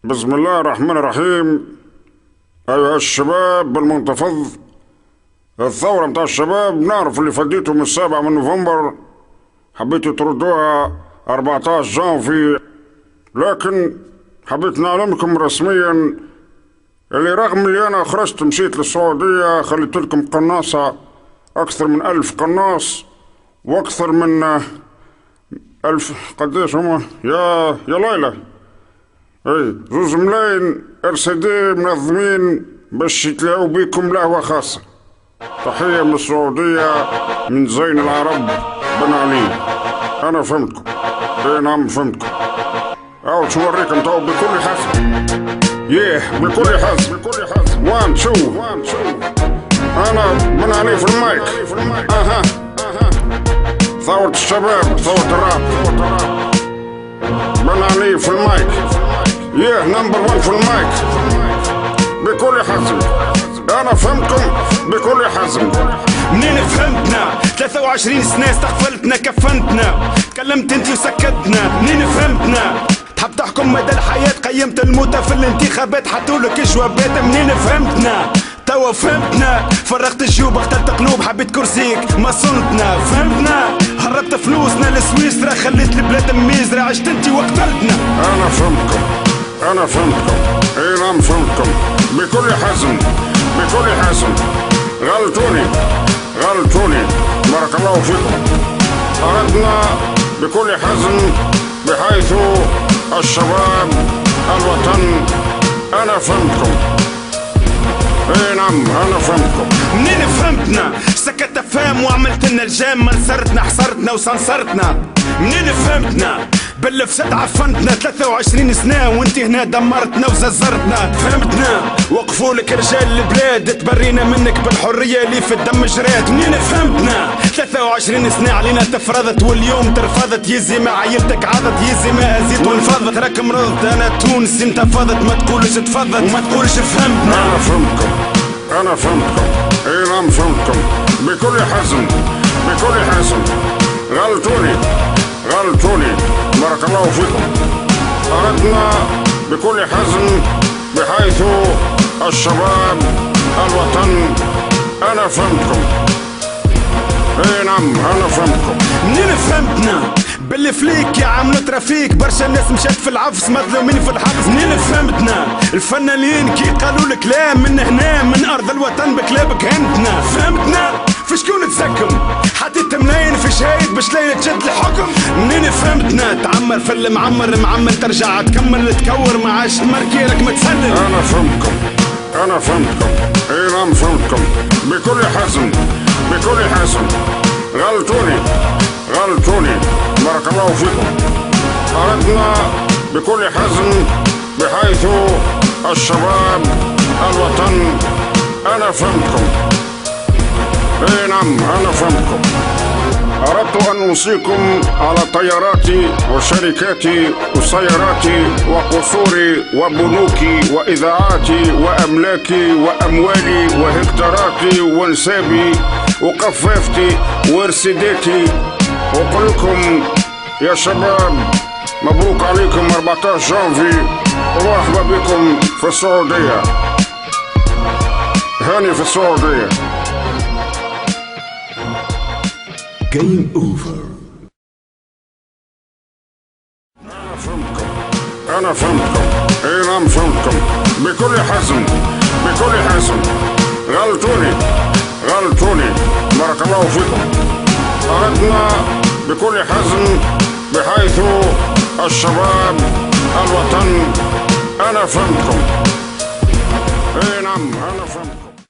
بسم الله الرحمن الرحيم. أيها الشباب المنتفض، الثورة متاع الشباب نعرف اللي فديتهم 7 نوفمبر، حبيتوا تردوها 14 جانفي، لكن حبيت نعلمكم رسميا اللي رغم اللي أنا خرجت مشيت للسعودية خليت لكم قناصة أكثر من 1000 قناص وأكثر من 1000 قديش هما يا ليلى؟ اي 2 ملايين RCD منظمين باش يتلاقوا بيكم لهوة خاصة. تحية من السعودية من زين العرب بن علي. أنا فهمتكم. اي نعم فهمتكم. أو توريكم تو بكل حزم. بكل حزم. 1 2. أنا بن علي في المايك. أها ثورة الشباب، ثورة الراب. بن علي في المايك. نمبر 1 في المايك بكل حزم. انا فهمتكم بكل حزم. منين فهمتنا؟ 23 سنة استغفلتنا كفنتنا، كلمت انت وسكتنا. منين فهمتنا؟ تحب تحكم مدى الحياة، قيمت الموتى في الانتخابات، حطولك جوابات. منين فهمتنا؟ توا فهمتنا. فرغت الجيوب اخترت قلوب، حبيت كرسيك ما صنتنا. فهمتنا؟ هربت فلوسنا لسويسرا، خليت البلاد ميزرا، عشت انت وقتلتنا. انا فهمتكم. اي نعم فهمتكم بكل حزم. غلطوني بارك الله فيكم. اردنا بكل حزم بحيث الشباب الوطن. انا فهمتكم. اي نعم انا فهمتكم. منين فهمتنا؟ سكت افهام وعملت لنا الجام، منصرتنا حصرتنا وسنصرتنا. منين فهمتنا؟ بالفساد عفنتنا 23 سنة وانت هنا دمرتنا وززرتنا. فهمتنا؟ وقفوا لك رجال البلاد، تبرينا منك بالحرية اللي في الدم جرات. منين فهمتنا؟ 23 سنة علينا تفرضت واليوم ترفضت. يزي ما عيلتك عضت، يزي ما هزيت وانفضت. راك مرضت، انا تونسي انت فضت، ما تقولش تفضت وما تقولش فهمتنا. انا فهمتكم. اي نعم فهمتكم بكل حزم. غلطوني بارك الله فيكم. أردنا بكل حزم بحيث الشباب الوطن. أنا فهمتكم. اي نعم أنا فهمتكم. منين فهمتنا؟ باللي فليك يا عم ترافيك، برشا الناس مشات في العفس مظلومين في الحبس. منين فهمتنا؟ الفنانين كي قالوا الكلام من هنا من أرض الوطن بكلابك هنتنا. فهمتنا؟ في شكون تسكم؟ حطيت منين في شهيد باش ليلة تشد الحكم. منين فهمتنا؟ تعمر في المعمر ترجع تكمل تكور ما عادش مركيرك متسلل. أنا فهمتكم. اي نعم فهمتكم بكل حزم. غلطوني بارك الله فيكم. أردنا بكل حزم بحيث الشباب الوطن. أنا فهمتكم. اي نعم أنا فهمتكم. أردت أن أوصيكم على طياراتي وشركاتي وسياراتي وقصوري وبنوكي وإذاعاتي وأملاكي وأموالي وهكتاراتي ونسابي وقفافتي ورصيداتي. وأقول لكم يا شباب مبروك عليكم 14 جانفي ومرحبا بكم في السعودية. هاني في السعودية. Game over. أنا فهمتكم. اي نعم فهمتكم بكل حزم. غلطوني بارك الله فيكم. أردنا بكل حزم بحيث الشباب الوطن. أنا فهمتكم. اي نعم أنا فهمتكم.